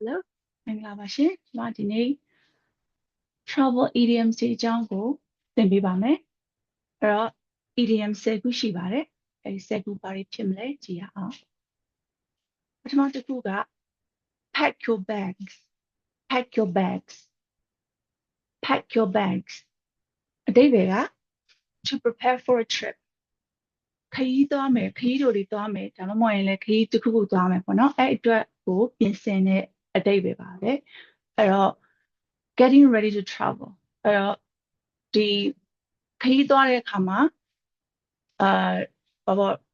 Hello မင်္ဂလာပါရှင်။ကျွန်မဒီနေ့ travel idioms တွေအကြောင်းကိုသင်ပေးပါမယ်။အဲ့တော့ idiom 10ခုရှိပါတယ်။အဲဒီ10ခုဘာတွေဖြစ်မလဲကြည့်ရအောင်။ပထမတစ်ခုက pack your bags pack your bags pack your bags အဓိပ္ပာယ်က to prepare for a trip ခရီးသွားမယ်ခရီးတို့တွေသွားမယ်ဒါမှမဟုတ်ရင်လည်းခရီးတစ်ခုခုသွားမယ်ပေါ့နော်အဲ့အတွက်ကိုပြင်ဆင်တဲ့အဓိပ္ပာယ်ပါပဲအဲ့တော့ getting ready to travel အဲ့တော့ဒီခရီးသွားတဲ့အခါမှာ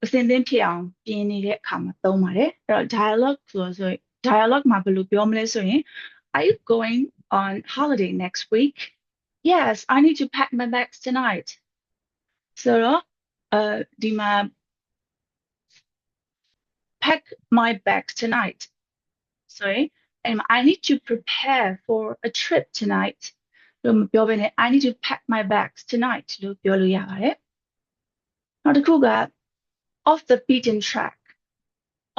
အစဉ်သင့်ဖြစ်အောင်ပြင်နေတဲ့အခါမှာသုံးပါတယ်အဲ့တော့ dialogue ဆိုရင် dialogue မှာဘယ်လိုပြောမလဲဆိုရင် are you going on holiday next week yes I need to pack my bags tonight ဆိုတော့ဒီမှာ pack my bags tonight sorry and I need to prepare for a trip tonight လို့မပြောဘဲနဲ့ I need to pack my bags tonight လို့ပြောလို့ရပါတယ်နောက်တစ်ခုက off the beaten track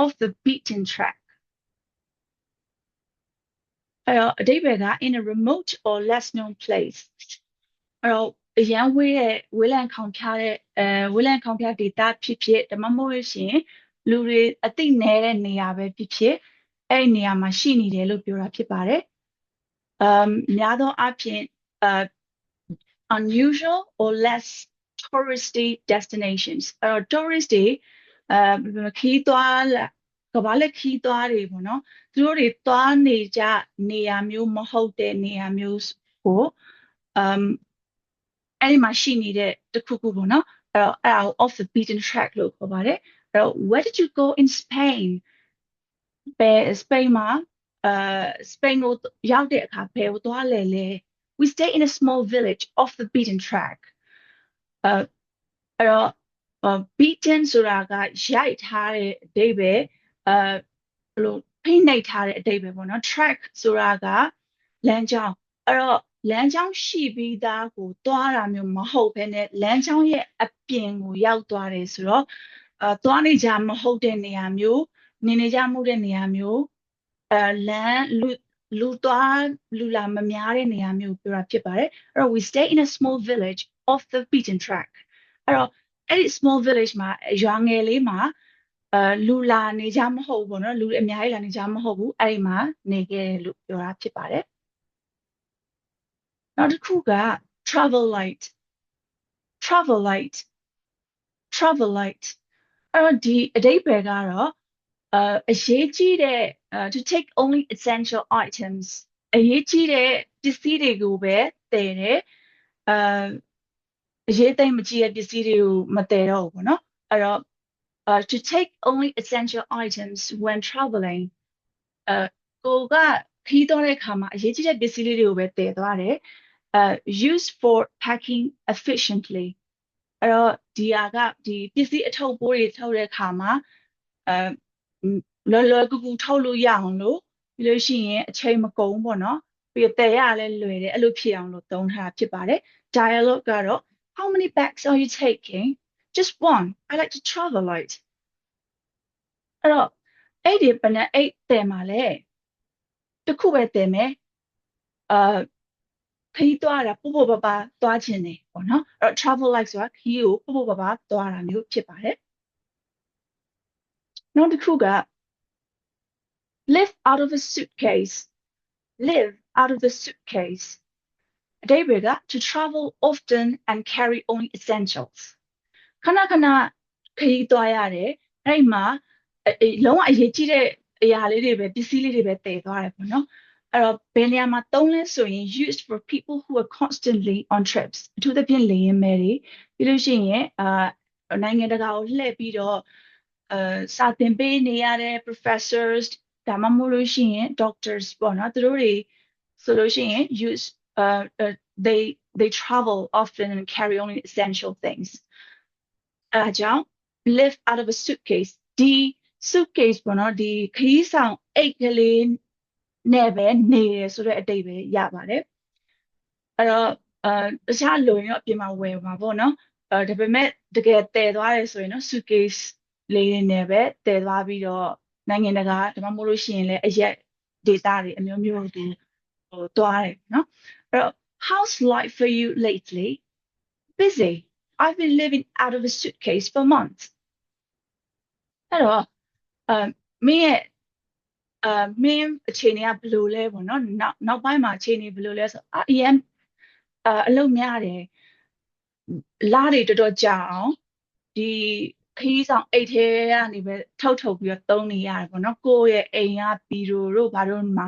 off the beaten track အဲ့တော့အဓိပ္ပာယ်က in a remote or less known place အဲ့တော့အရန်ဝေးတဲ့ဝေးလံခေါင်ဖျားတဲ့ဝေးလံခေါင်ဖျားဒေသဖြစ်ဖြစ်ဒါမှမဟုတ်ရှင်လူတွေအသိနည်းတဲ့နေရာပဲဖြစ်ဖြစ်အဲ့ဒီနေရာမှာရှိနေတယ်လို့ပြောတာဖြစ်ပါတယ်များသောအားဖြင့်unusual or less touristy destinations အဲ့တော့ tourist တွေခီးသွားကဘာလက်ခီးသွားတွေပေါ့နော်သူတို့တွေသွားနေကြနေရာမျိုးမဟုတ်တဲ့နေရာမျိုးကိုအဲ့ဒီမှာရှိနေတဲ့တစ်ခုခုပေါ့နော်အဲ့ဒါကို off the beaten track လို့ခေါ်ပါတယ်အဲ့တော့ where did you go in Spain စပိန်မှာစပိန်ကိုရောက်တဲ့အခါဘယ်ကိုသွားလဲ we stay in a small village off the beaten track အဲ့တော့ beaten ဆိုတာကရိုက်ထားတဲ့အဓိပ္ပာယ်ဘယ်လိုဖိနှိပ်ထားတဲ့အဓိပ္ပာယ်ပေါ့နော် track ဆိုတာကလမ်းကြောင်းအဲ့တော့လမ်းကြောင်းရှိပြီးသားကိုသွားတာမျိုးမဟုတ်ဘဲနဲ့လမ်းကြောင်းရဲ့အပြင်ကိုရောက်သွားတယ်ဆိုတော့သွားနေကြမဟုတ်တဲ့နေရာမျိုးနေနေကြမဟုတ်တဲ့နေရာမျိုးလမ်းလူသွားလူလာမများတဲ့နေရာမျိုးပြောတာဖြစ်ပါတယ်အဲ့တော့ we stay in a small village off the beaten track အဲ့တော့အဲ့ဒီ small village မှာရွာငယ်လေးမှာလူလာနေကြမဟုတ်ဘူးပေါ့နော်လူအများကြီးလာနေကြမဟုတ်ဘူးအဲ့ဒီမှာနေခဲ့တယ်လို့ပြောတာဖြစ်ပါတယ်နောက်တစ်ခုက travel light travel light travel light အဲ့တော့ဒီအဓိပ္ပာယ်ကတော့အရေးကြီးတဲ့ to take only essential items အရေးကြီးတဲ့ပစ္စည်းတွေကိုပဲတည်တယ်အရေးသိမ့်မကြီးတဲ့ပစ္စည်းတွေကိုမတည်တော့ဘူးပေါ့နော်အဲ့တော့to take only essential items when traveling ကိုကခီးသွားတဲ့အခါမှာအရေးကြီးတဲ့ပစ္စည်းလေးတွေကိုပဲတည်သွားတယ်used for packing efficiently အဲ့တော့ဒီဟာကဒီပစ္စည်းအထုပ်ပိုးတွေထုတ်တဲ့အခါမှာလွယ်ကူကူထုတ်လို့ရအောင်လို့ပြီးလို့ရှိရင်အချိန်မကုန်ပေါ့နော်ပြီးတော့တည်ရလဲလွယ်တယ်အဲ့လိုဖြစ်အောင်လို့သုံးထားဖြစ်ပါတယ် dialogue ကတော့ how many bags are you taking just one I like to travel light အဲ့တော့အဲ့ဒီဘယ်နဲ့အဲ့တည်မှာလဲတစ်ခုပဲတည်မယ်ခရီးသွားတာပို့ပို့ပါပါသွားခြင်းနေပေါ့နော်အဲ့တော့ travel light ဆိုတာခရီးကိုပို့ပို့ပါပါသွားတာမျိုးဖြစ်ပါတယ်နောက်တစ်ခုက live out of a suitcase live out of the suitcase အဓိပ္ပာယ်က to travel often and carry only essentials ခဏခဏခရီးသွားရတယ်အဲ့မှာလုံးဝအရေးကြီးတဲ့အရာလေးတွေပဲပစ္စည်းလေးတွေပဲတည်သွားတယ်ပေါ့နော်အဲ့တော့ဘယ်နေရာမှာသုံးလဲဆိုရင် used for people who are constantly on trips အထူးသဖြင့်လေယာဉ်မယ်တွေပြီးလို့ရှိရင်နိုင်ငံတကာကိုလှည့်ပြီးတော့စာသင်ပေးနေရတဲ့ professors ဒါမှမဟုတ်လို့ရှိရင် doctors ပေါ့နော်သူတို့တွေဆိုလို့ရှိရင် use they travel often and carry only essential things အဲဒါကြောင့် live out of a suitcase ဒီ suitcase ပေါ့နော်ဒီခရီးဆောင်အိတ်ကလေးနဲ့ပဲနေရဆိုတဲ့အဓိပ္ပာယ်ရပါတယ်အဲ့တော့တခြားလိုရင်တော့အပြင်မှာဝယ်မှာပေါ့နော်ဒါပေမဲ့တကယ်တည်သွားတယ်ဆိုရင်တော့ suitcase လေးနဲ့ပဲတည်သွားပြီးတော့နိုင်ငံတကာဒါမှမဟုတ်လို့ရှိရင်လည်းအရက် data တွေအမျိုးမျိုးဒီသွားတယ်နော်အဲ့တော့ how's life for you lately busy I've been living out of a suitcase for months အဲ့တော့မင်းရဲ့မင်းအခြေအနေကဘယ်လိုလဲပေါ့နော်နောက်ပိုင်းမှာအခြေအနေဘယ်လိုလဲဆိုအရင်အလုပ်များတယ်လားတွေတော်တော်ကြာအောင်ဒီခီးဆောင်အိတ်ထဲကနေပဲထုတ်ပြီးတော့သုံးနေရတယ်ပေါ့နော်ကိုယ့်ရဲ့အိမ်ကဘီရိုတို့ဘာတို့မှာ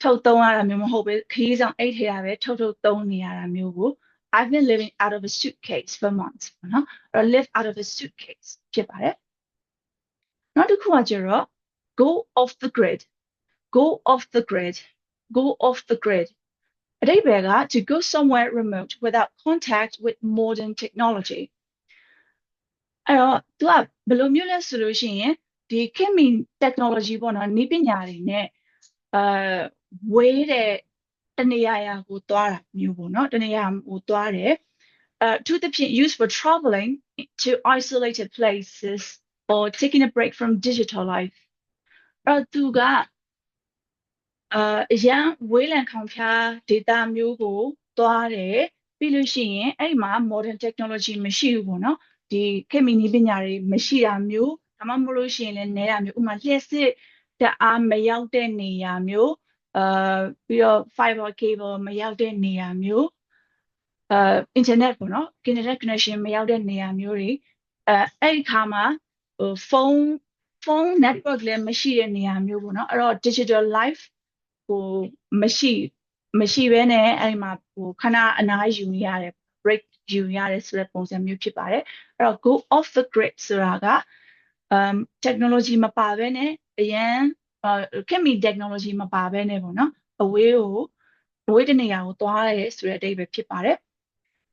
ထုတ်သုံးရတာမျိုးမဟုတ်ပဲခီးဆောင်အိတ်ထဲကပဲထုတ်သုံးနေရတာမျိုးကို I've been living out of a suitcase for months ပေါ့နော်အဲ့တော့ live out of a suitcase ဖြစ်ပါတယ်နောက်တစ်ခုကကျတော့ go off the grid go off the grid go off the grid အဓိပ္ပာယ်က to go somewhere remote without contact with modern technology အဲ့တော့ तू ကဘယ်လိုမျိုးလဲဆိုလို့ရှိရင်ဒီခေတ်မီ technology ပေါ့နော်နည်းပညာတွေနဲ့ဝေးတဲ့တနေရာရာကိုသွားတာမျိုးပေါ့နော်တနေရာကိုသွားတယ်to the used for traveling to isolated places or taking a break from digital life အဲ့တော့ तू ကအရန်ဝေးလံခေါင်ဖျား data မျိုးကိုသွားတယ်ပြီးလို့ရှိရင်အဲ့မှာ modern technology မရှိဘူးပေါ့နော်ဒီခေတ်မီနည်းပညာတွေမရှိတာမျိုးဒါမှမဟုတ်လို့ရှိရင်လည်းနည်းတာမျိုးဥပမာလျှက်စစ်တအားမရောက်တဲ့နေရာမျိုးပြီးတော့ fiber cable မရောက်တဲ့နေရာမျိုးinternet ပေါ့နော် internet connection မရောက်တဲ့နေရာမျိုးတွေအဲ့ဒီခါမှာphone network လည်းမရှိတဲ့နေရာမျိုးပေါ့နော်အဲ့တော့ digital life ဟိုမရှိဘဲနဲ့အဲ့မှာခဏအနားယူနေရတယ် break ယူရတယ်ဆိုတဲ့ပုံစံမျိုးဖြစ်ပါတယ်အဲ့တော့ go off the grid ဆိုတာကtechnology မပါဘဲနဲ့အရန်ခေတ်မီ technology မပါဘဲနဲ့ပေါ့နော်အဝေးတနေရာကိုသွားရဲဆိုတဲ့အဓိပ္ပာယ်ဖြစ်ပါတယ်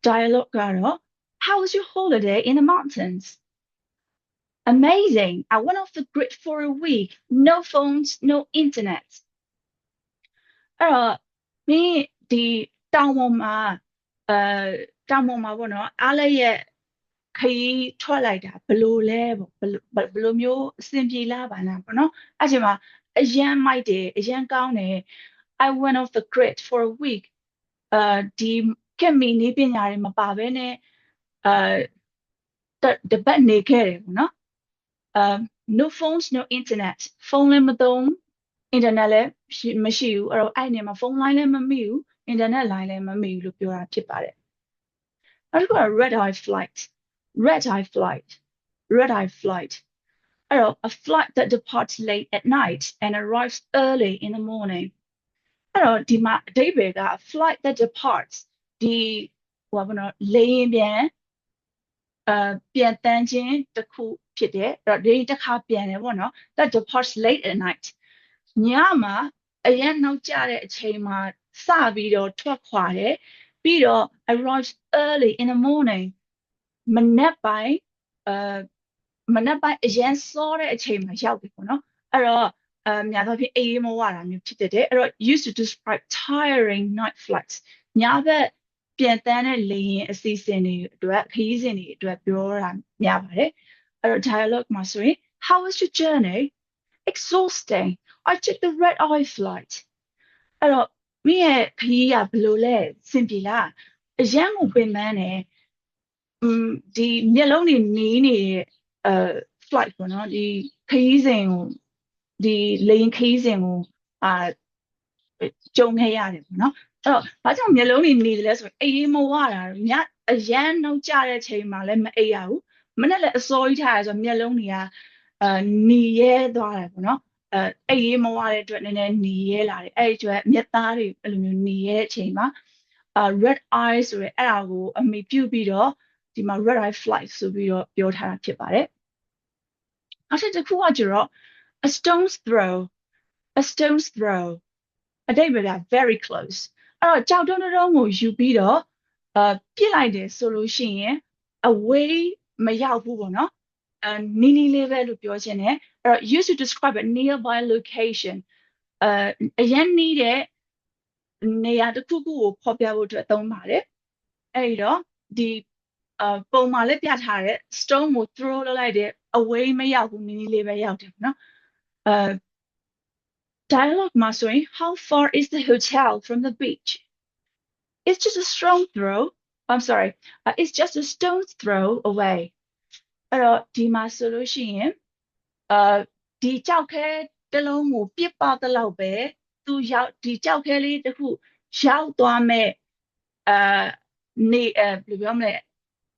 dialogue ကတော့ how was your holiday in the mountains amazing I went off the grid for a week no phones no internet အဲ့တော့မင်းဒီတောင်ပေါ်မှာပေါ့နော်အားလည်းရဲ့ခရီးထွက်လိုက်တာဘယ်လိုလဲပေါ့ဘယ်လိုမျိုးအဆင်ပြေလားပါလားပေါ့နော်အဲ့ချိန်မှာအရန်မိုက်တယ်အရန်ကောင်းတယ် I went off the grid for a week ဒီခေတ်မီနည်းပညာတွေမပါဘဲနဲ့တပတ်နေခဲ့တယ်ပေါ့နော်no phones no internet ဖုန်းလည်းမသုံး internet လည်းမရှိဘူးအဲ့တော့အဲ့နေမှာဖုန်းလိုင်းလည်းမမိဘူး internet လိုင်းလည်းမမိဘူးလို့ပြောတာဖြစ်ပါတယ်နောက်တစ်ခုက red eye flight red eye flightအဲ့တော့ a flight that departs late at night and arrives early in the morning အဲ့တော့ဒီမှာအဓိပ္ပာယ်က flight that departs ဒီဟိုပါနော်လေယာဉ်ပြန်တန်းခြင်းတစ်ခုဖြစ်တယ်အဲ့တော့ဒီတစ်ခါပြန်တယ်ပေါ့နော် that departs late at night ညမှာအရင်နောက်ကျတဲ့အချိန်မှာစပြီးတော့ထွက်ခွာတယ်ပြီးတော့ arrives early in the morning မနက်ပိုင်းအရင်စောတဲ့အချိန်မှာရောက်တယ်ပေါ့နော်အဲ့တော့များသောအားဖြင့်အေးမဝတာမျိုးဖြစ်တဲ့အဲ့တော့ used to describe tiring night flights ညဘက်ပြန်တန်းတဲ့လေယာဉ်အစီအစဉ်တွေအတွက်ခရီးစဉ်တွေအတွက်ပြောတာများပါတယ်အဲ့တော့ dialogue မှာဆိုရင် how was your journey exhausting I took the red eye flight အဲ့တော့မင်းရဲ့ခရီးကဘယ်လိုလဲစင်ပြေလားအရန်ကိုပင်ပန်းတယ်ဒီမျက်လုံးတွေနီးနေတဲ့flight ပေါ့နော်ဒီခရီးစဉ်ကိုဒီလေယာဉ်ခရီးစဉ်ကိုကြုံခဲ့ရတယ်ပေါ့နော်အဲ့တော့ဘာကြောင့်မျက်လုံးတွေနေတယ်လဲဆိုရင်အေးမဝတာညအရန်နောက်ကျတဲ့ချိန်မှာလည်းမအိပ်ရဘူးမနေ့လည်းအစောကြီးထားရဆိုမျက်လုံးတွေကနီရဲသွားတယ်ပေါ့နော်အေးမဝတဲ့အတွက်နည်းနည်းနီရဲလာတယ်အဲ့ဒီအတွက်မျက်သားတွေအဲ့လိုမျိုးနီရဲတဲ့အချိန်မှာred eye ဆိုရဲအဲ့ဒါကိုအမိပြုပြီးတော့ဒီမှာ red eye flight ဆိုပြီးတော့ပြောထားတာဖြစ်ပါတယ်နောက်တစ်ခုကကျတော့ a stone's throw အဓိပ္ပာယ်က very close အဲ့တော့ကြောက်တုံးကိုယူပြီးတော့ပြစ်လိုက်တယ်ဆိုလို့ရှိရင် away မရောက်ဘူးပေါ့နော်နီးလေးပဲလို့ပြောချင်တယ်အဲ့တော့ used to describe a nearby location အရင်နီးတဲ့နေရာတစ်ခုခုကိုဖော်ပြဖို့အတွက်သုံးပါတယ်အဲ့တော့ဒီပုံမှာလည်းပြထားတဲ့ stone ကို throw လုပ်လိုက်တဲ့ away မရောက်ဘူးနီးလေးပဲရောက်တယ်ပေါ့နော် Dialogue မှာဆိုရင် How far is the hotel from the beach? It's just a strong throw. I'm sorry. It's just a stone's throw away. အဲ့တော့ဒီမှာဆိုလို့ရှိရင်ဒီကြောက်ခဲတစ်လုံးကိုပြစ်ပေါက်တဲ့လောက်ပဲသူရောက်ဒီကြောက်ခဲလေးတစ်ခုရောက်သွားမဲ့နေဘယ်လိုပြောမလဲ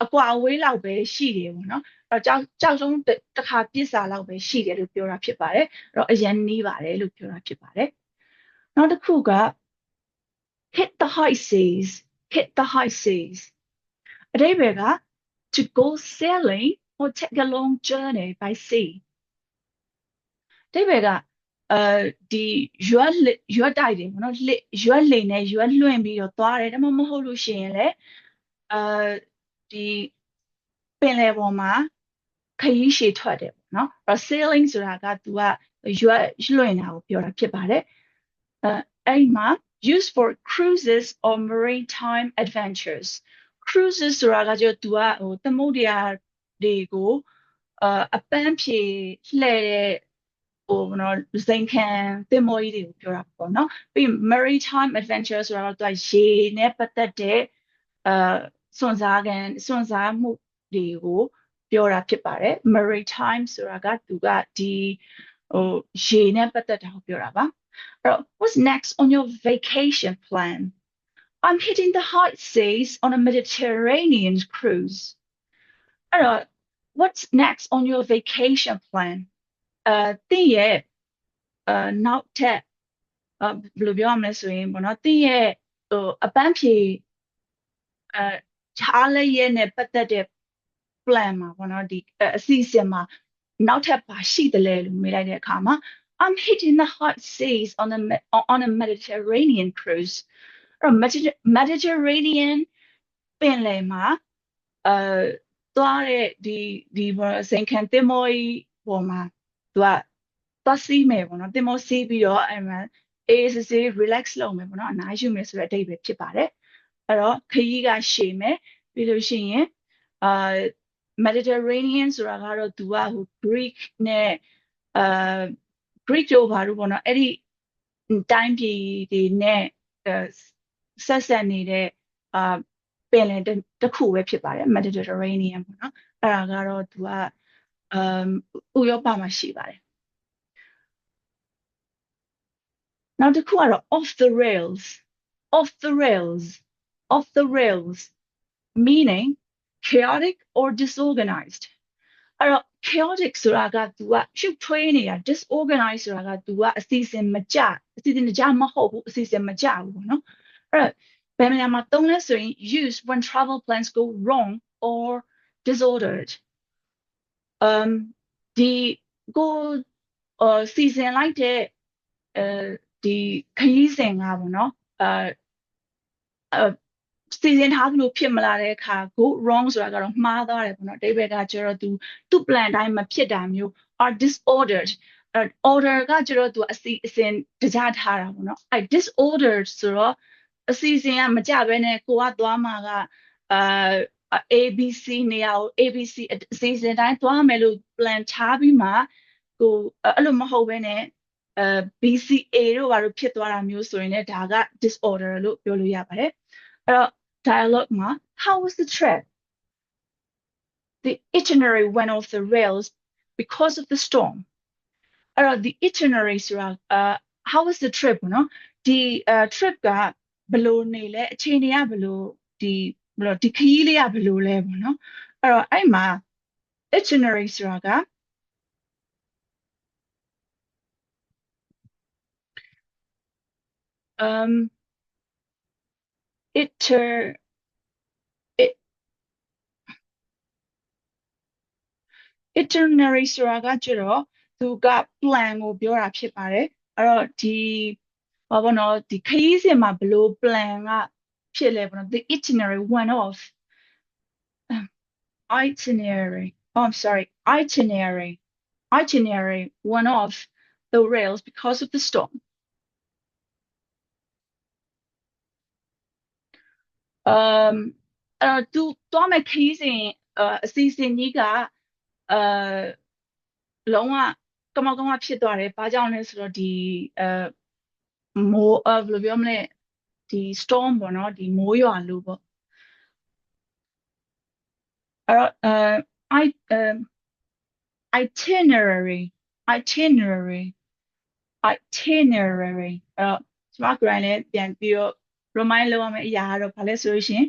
အကွာအဝေးလောက်ပဲရှိတယ်ပေါ့နော်အဲ့တော့ကြောက်ဆုံးတစ်ခါပြစ်စာလောက်ပဲရှိတယ်လို့ပြောတာဖြစ်ပါတယ်အဲ့တော့အရင်နီးပါတယ်လို့ပြောတာဖြစ်ပါတယ်နောက်တစ်ခုက hit the high seas hit the high seas အဓိပ္ပာယ်က to go sailing or take a long journey by sea အဓိပ္ပာယ်ကဒီရွက်တိုက်တယ်ပေါ့နော်ရွက်လေနဲ့ရွက်လွှင့်ပြီးတော့သွားတယ်ဒါမှမဟုတ်လို့ရှိရင်လည်းဒီပင်လယ်ပေါ်မှာခရီးရှည်ထွက်တယ်ပေါ့နော်အဲ့ sailing ဆိုတာက तू ကရွက်လွှင့်တာကိုပြောတာဖြစ်ပါတယ်အဲ့ဒီမှာ used for cruises or maritime adventures cruises ဆိုတာကကျတော့ तू ကသမုဒ္ဒရာတွေကိုအပန်းဖြေလှည့်တဲ့နော်ဇိမ်ခံသင်္ဘောကြီးတွေကိုပြောတာပေါ့နော်ပြီး maritime adventure ဆိုတာတော့ तू ရေနဲ့ပတ်သက်တဲ့စွန့်စားမှုတွေကိုပြောတာဖြစ်ပါတယ် maritime ဆိုတာက तू ကဒီရေနဲ့ပတ်သက်တာကိုပြောတာပါအဲ့တော့ what's next on your vacation plan I'm hitting the high seas on a Mediterranean cruise အဲ့တော့ what's next on your vacation plan သင်ရဲ့နောက်ထပ်ဘယ်လိုပြောရမလဲဆိုရင်ပေါ့နော်သင်ရဲ့အပန်းဖြေထားလိုက်ရဲ့နဲ့ပတ်သက်တဲ့ plan မှာပေါ့နော်ဒီအစီအစဉ်မှာနောက်ထပ်ပါရှိတယ်လေလို့မေးလိုက်တဲ့အခါမှာ I'm hitting the hot seas on a Mediterranean cruise အဲ့တော့ Mediterranean ပင်လယ်မှာသွားတဲ့ဒီဇိမ်ခံသင်္ဘောကြီးပေါ်မှာသူကသွားစီးမယ်ပေါ့နော်သင်္ဘောစီးပြီးတော့အဲ့မှာအေးစစ်စစ် relax လုပ်မယ်ပေါ့နော်အနားယူမယ်ဆိုတဲ့အဓိပ္ပာယ်ဖြစ်ပါတယ်အဲ့တော့ခရီးကရှည်မယ်ပြီးလို့ရှိရင်Mediterranean ဆိုတာကတော့သူကဟို Greek နဲ့Greek တို့ဘာလို့ပေါ့နော်အဲ့ဒီတိုင်းပြည်တွေနဲ့ဆက်ဆက်နေတဲ့ပင်လယ်တစ်ခုပဲဖြစ်ပါတယ် Mediterranean ပေါ့နော်အဲ့ဒါကတော့သူကဥရောပမှာရှိပါတယ်နောက်တစ်ခုကတော့ off the rails off the rails off the rails meaning chaotic or disorganized အဲ့တော့ chaotic ဆိုတာက तू ကရှုပ်ထွေးနေတာ disorganized ဆိုတာက तू ကအစီအစဉ်မကျမဟုတ်ဘူးအစီအစဉ်မကျဘူးပေါ့နော်အဲ့တော့ဘယ်နေရာမှာသုံးလဲဆိုရင် used when travel plans go wrong or disordered ဒီကိုစီစဉ်လိုက်တဲ့ဒီခရီးစဉ်ကပေါ့နော်စီစဉ်ထားသလိုဖြစ်မလာတဲ့အခါ go wrong ဆိုတာကတော့မှားသွားတယ်ပေါ့နော်အဓိပ္ပာယ်ကကျတော့သူ plan တိုင်းမဖြစ်တာမျိုး are disordered order ကကျတော့သူအစီအစဉ်တကြထားတာပေါ့နော်အဲ disordered ဆိုတော့အစီအစဉ်ကမကြဘဲနဲ့ကိုကသွားမှာကABC နေရာကို ABC အစီအစဉ်တိုင်းသွားမယ်လို့ plan ချပြီးမှကိုအဲ့လိုမဟုတ်ဘဲနဲ့BCA တို့ဘာလို့ဖြစ်သွားတာမျိုးဆိုရင်လည်းဒါက disorder လို့ပြောလို့ရပါတယ်အဲ့တော့ dialogue မှာ how was the trip the itinerary went off the rails because of the storm အဲ့တော့ the itinerary ဆိုတာ how was the trip နော်ဒီ trip ကဘယ်လိုနေလဲအခြေအနေကဘယ်လိုဒီခရီးလေးကဘယ်လိုလဲပေါ့နော်အဲ့တော့အဲ့မှာ itinerary ဆိုတာကitinerary ဆိုတာကကျတော့သူက plan ကိုပြောတာဖြစ်ပါတယ်အဲ့တော့ဒီဘာပေါ့နော်ဒီခရီးစဉ်မှာဘယ်လို plan ကဖြစ်လဲပေါ့နော် the itinerary went off itinerary oh I'm sorry itinerary went off the rails because of the storm အဲ့တော့သူသွားမဲ့ခရီးစဉ်အစီအစဉ်ကြီးကလုံးဝ ကမောက်ကမဖြစ်သွားတယ်ဘာကြောင့်လဲဆိုတော့ဒီမိုးဘယ်လိုပြောမလဲဒီ storm ပေါ့နော်ဒီမိုးရွာလို့ပေါ့အဲ့တော့I itinerary itinerary itinerary အဲ့တော့ကျွန်မ grand လည်းပြန်ပြီးတော့ remind လုပ်ရမယ့်အရာကတော့ဘာလဲဆိုလို့ရှိရင်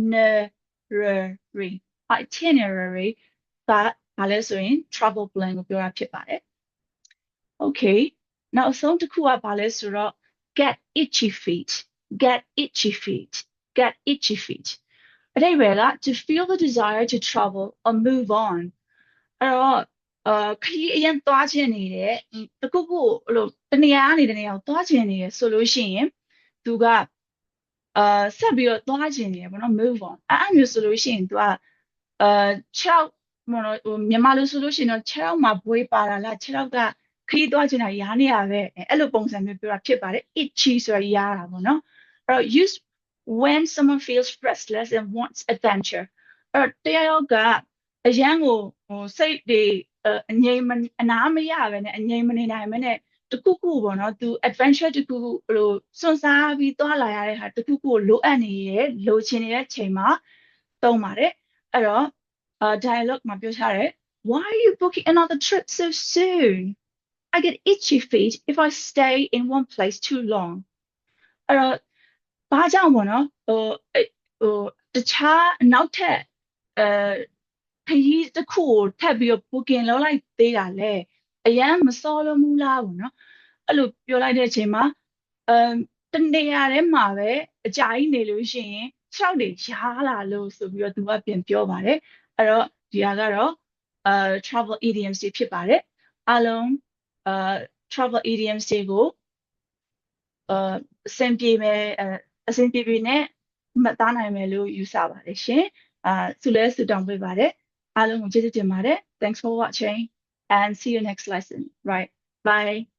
itinerary itinerary ကဘာလဲဆိုရင် travel plan ကိုပြောတာဖြစ်ပါတယ် okay နောက်ဆုံးတစ်ခုကဘာလဲဆိုတော့ get itchy feet get itchy feet get itchy feet အဓိပ္ပာယ်က to feel the desire to travel or move on အဲ့တော့ခရီးအရင်သွားခြင်းနေတယ်တခုခုအဲ့လိုတနေရာကနေတနေရာကိုသွားခြင်းနေတယ်ဆိုလို့ရှိရင်သူကဆက်ပြီးတော့သွားခြင်းနေတယ်ပေါ့နော် move on အဲ့မျိုးဆိုလို့ရှိရင်သူက6မနော်ဟိုမြန်မာလိုဆိုလို့ရှိရင်တော့6မှာဘွေးပါတာလား6ကခရီးသွားခြင်းတာရားနေရပဲအဲ့လိုပုံစံမျိုးပြောတာဖြစ်ပါတယ် itchy ဆိုတာရားတာပေါ့နော်အဲ့တော့ use when someone feels restless and wants adventure အဲ့တော့တရားရောကအရန်ကိုစိတ်တွေအငြိမ်အနားမရပဲနဲ့အငြိမ်မနေနိုင်ပဲနဲ့တခုခုပေါ့နော်သူ adventure တခုခုဘယ်လိုစွန့်စားပြီးသွားလာရတဲ့ဟာတခုခုလိုအပ်နေရလိုချင်နေတဲ့ချိန်မှာသုံးပါတယ်အဲ့တော့dialogue မှာပြောထားတယ် Why are you booking another trip so soon? I get itchy feet if I stay in one place too long. အဲ့တော့ဘာကြောင့်ပေါ့နော်တခြားနောက်ထပ်ခရီးတစ်ခုကိုထပ်ပြီးတော့ booking လုပ်လိုက်သေးတာလေအရန်မစောလို့မူလားပေါ့နော်အဲ့လိုပြောလိုက်တဲ့အချိန်မှာတနေရာထဲမှာပဲအကြာကြီးနေလို့ရှိရင်ခြေောက်တွေရားလာလို့ဆိုပြီးတော့သူကပြန်ပြောပါတယ်အဲ့တော့ဒီဟာကတော့travel idioms တွေဖြစ်ပါတယ်အားလုံးtravel idioms တွေကိုအဆင်ပြေမယ်အဆင်ပြေပြေနဲ့မှတ်သားနိုင်မယ်လို့ယူဆပါတယ်ရှင်ဆုလဲဆုတောင်းပေးပါတယ်အားလုံးကိုကျေးဇူးတင်ပါတယ် Thanks for watching and see you next lesson right bye